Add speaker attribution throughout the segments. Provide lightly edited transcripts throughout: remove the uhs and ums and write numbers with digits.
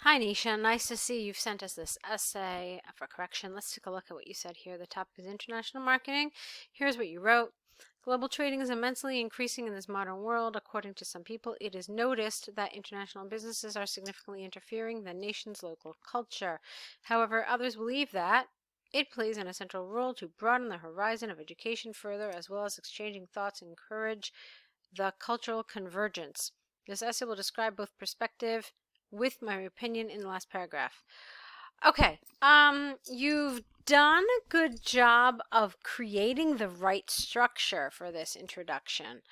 Speaker 1: Hi Nisha, nice to see you've sent us this essay for correction. Let's take a look at what you said here. The topic is international marketing. Here's what you wrote. Global trading is immensely increasing in this modern world. According to some people, it is noticed that international businesses are significantly interfering the nation's local culture. However, others believe that it plays an essential role to broaden the horizon of education further, as well as exchanging thoughts and encourage the cultural convergence. This essay will describe both perspective with my opinion in the last paragraph. Okay, you've done a good job of creating the right structure for this introduction.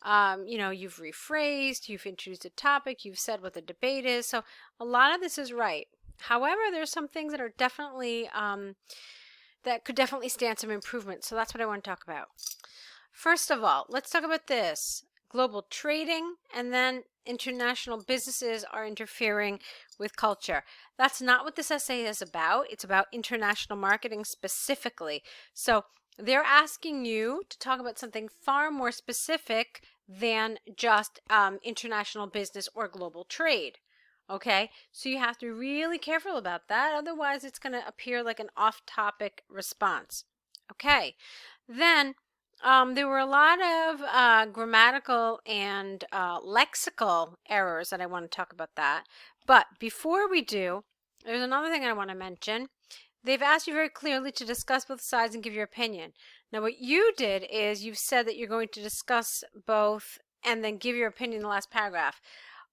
Speaker 1: You've rephrased, you've introduced a topic, you've said what the debate is, so a lot of this is right. However, there's some things that are definitely, that could definitely stand some improvement, so that's what I want to talk about. First of all, let's talk about this. Global trading and then international businesses are interfering with culture. That's not what this essay is about. It's about international marketing specifically. So they're asking you to talk about something far more specific than just international business or global trade. Okay, so you have to be really careful about that. Otherwise, it's going to appear like an off-topic response. Okay, then there were a lot of grammatical and lexical errors that I want to talk about that. But before we do, there's another thing I want to mention. They've asked you very clearly to discuss both sides and give your opinion. Now, what you did is you've said that you're going to discuss both and then give your opinion in the last paragraph.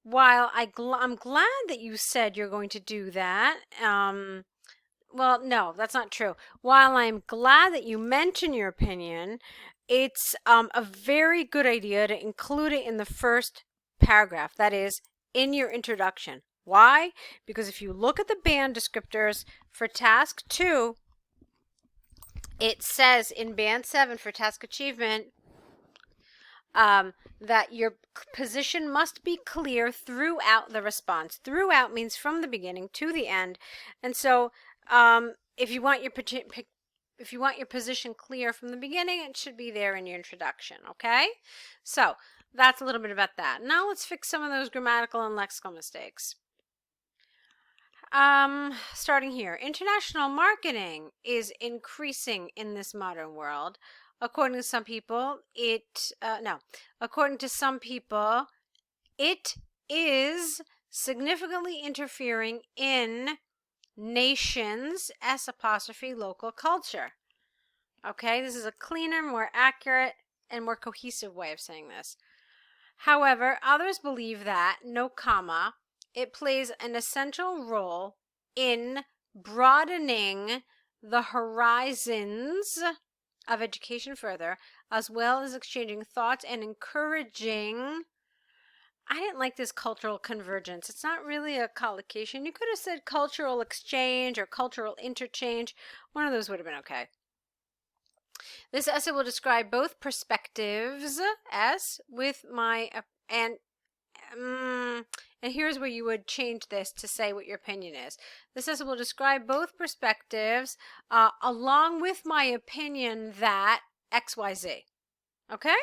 Speaker 1: While I'm glad that you said you're going to do that, well, no, that's not true. While I'm glad that you mention your opinion, it's a very good idea to include it in the first paragraph, that is, in your introduction. Why? Because if you look at the band descriptors for task 2, it says in band 7 for task achievement that your position must be clear throughout the response. Throughout means from the beginning to the end. And so if you want your position clear from the beginning, it should be there in your introduction, okay? So that's a little bit about that. Now let's fix some of those grammatical and lexical mistakes. Starting here, international marketing is increasing in this modern world. According to some people, according to some people, it is significantly interfering in nations' local culture. Okay, this is a cleaner, more accurate, and more cohesive way of saying this. However, others believe that, no comma, it plays an essential role in broadening the horizons of education further, as well as exchanging thoughts and encouraging. I didn't like this cultural convergence. It's not really a collocation. You could have said cultural exchange or cultural interchange. One of those would have been okay. This essay will describe both perspectives, with my, and here's where you would change this to say what your opinion is. This essay will describe both perspectives along with my opinion that XYZ. Okay?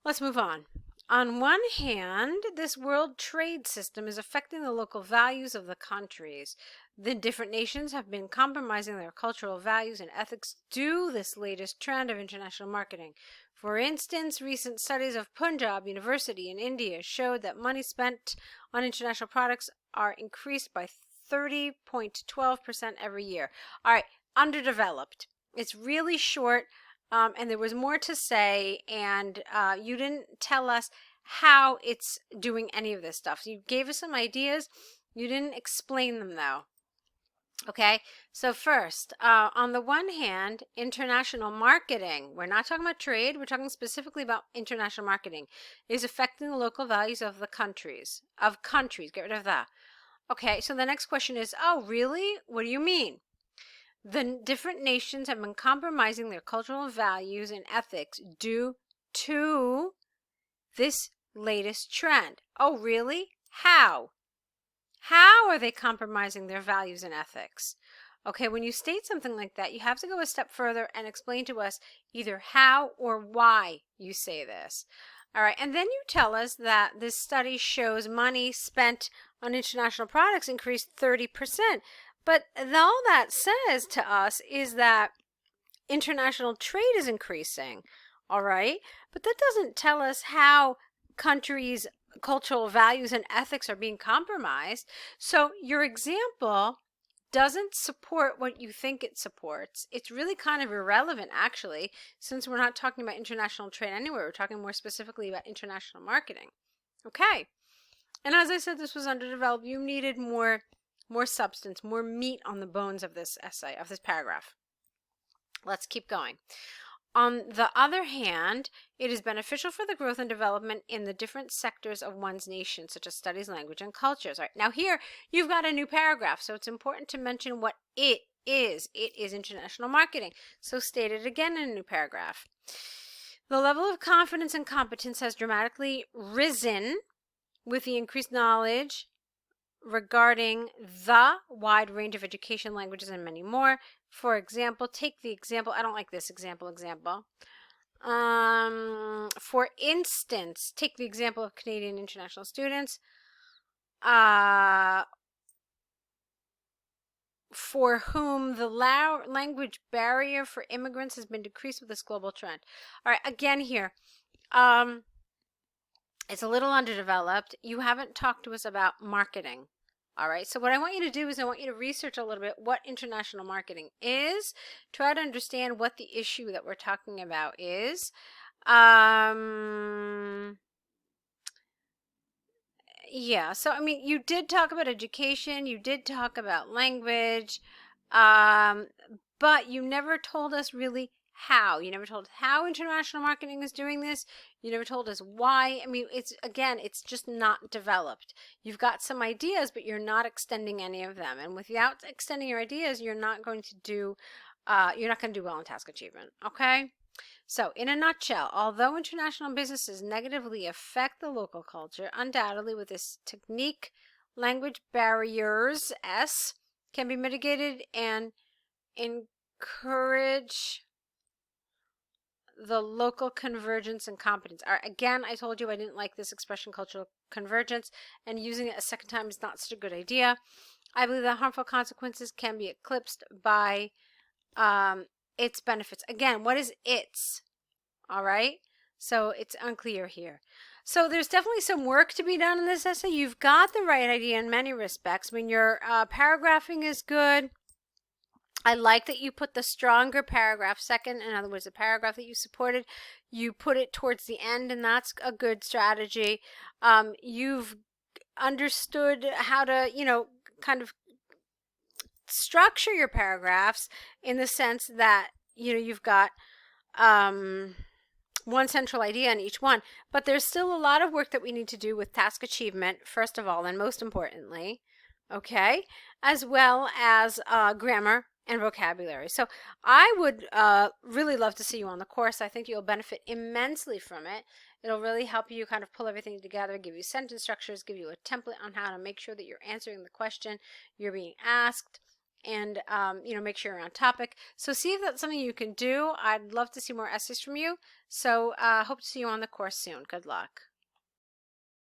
Speaker 1: Let's move on. On one hand, this world trade system is affecting the local values of the countries. The different nations have been compromising their cultural values and ethics due to this latest trend of international marketing. For instance, recent studies of Punjab University in India showed that money spent on international products are increased by 30.12% every year. All right, underdeveloped. It's really short. And there was more to say, and you didn't tell us how it's doing any of this stuff. So you gave us some ideas. You didn't explain them, though. Okay, so first, on the one hand, international marketing, we're not talking about trade, we're talking specifically about international marketing, is affecting the local values of the countries, get rid of that. Okay, so the next question is, oh, really? What do you mean? The different nations have been compromising their cultural values and ethics due to this latest trend. Oh, really? How? How are they compromising their values and ethics? Okay, when you state something like that, you have to go a step further and explain to us either how or why you say this. All right, and then you tell us that this study shows money spent on international products increased 30%. But all that says to us is that international trade is increasing, all right? But that doesn't tell us how countries' cultural values and ethics are being compromised. So your example doesn't support what you think it supports. It's really kind of irrelevant, actually, since we're not talking about international trade anywhere. We're talking more specifically about international marketing. Okay. And as I said, this was underdeveloped. You needed more substance, more meat on the bones of this essay, of this paragraph. Let's keep going. On the other hand, it is beneficial for the growth and development in the different sectors of one's nation, such as studies, language, and cultures. All right, now here you've got a new paragraph, so it's important to mention what it is. It is international marketing. So state it again in a new paragraph. The level of confidence and competence has dramatically risen with the increased knowledge regarding the wide range of education, languages, and many more. For example, take the example, I don't like this example. For instance, take the example of Canadian international students for whom the language barrier for immigrants has been decreased with this global trend. All right, again here, it's a little underdeveloped. You haven't talked to us about marketing. All right, so what I want you to do is I want you to research a little bit what international marketing is. Try to understand what the issue that we're talking about is. Yeah, so I mean, you did talk about education, you did talk about language, but you never told us really how. You never told us how international marketing is doing this. You never told us why. I mean, it's just not developed. You've got some ideas, but you're not extending any of them. And without extending your ideas, you're not going to do well in task achievement. Okay? So, in a nutshell, although international businesses negatively affect the local culture, undoubtedly with this technique, language barriers, S, can be mitigated and encourage the local convergence and competence. All right, again, I told you I didn't like this expression, cultural convergence, and using it a second time is not such a good idea. I believe that harmful consequences can be eclipsed by its benefits. Again, what is its? All right, so it's unclear here. So there's definitely some work to be done in this essay. You've got the right idea in many respects. I mean, your paragraphing is good. I like that you put the stronger paragraph second. In other words, the paragraph that you supported, you put it towards the end, and that's a good strategy. You've understood how to, kind of structure your paragraphs in the sense that, you've got one central idea in each one, but there's still a lot of work that we need to do with task achievement, first of all, and most importantly, okay, as well as grammar and vocabulary. So I would really love to see you on the course. I think you'll benefit immensely from it. It'll really help you kind of pull everything together, give you sentence structures, give you a template on how to make sure that you're answering the question you're being asked, and make sure you're on topic. So see if that's something you can do. I'd love to see more essays from you. So hope to see you on the course soon. Good luck.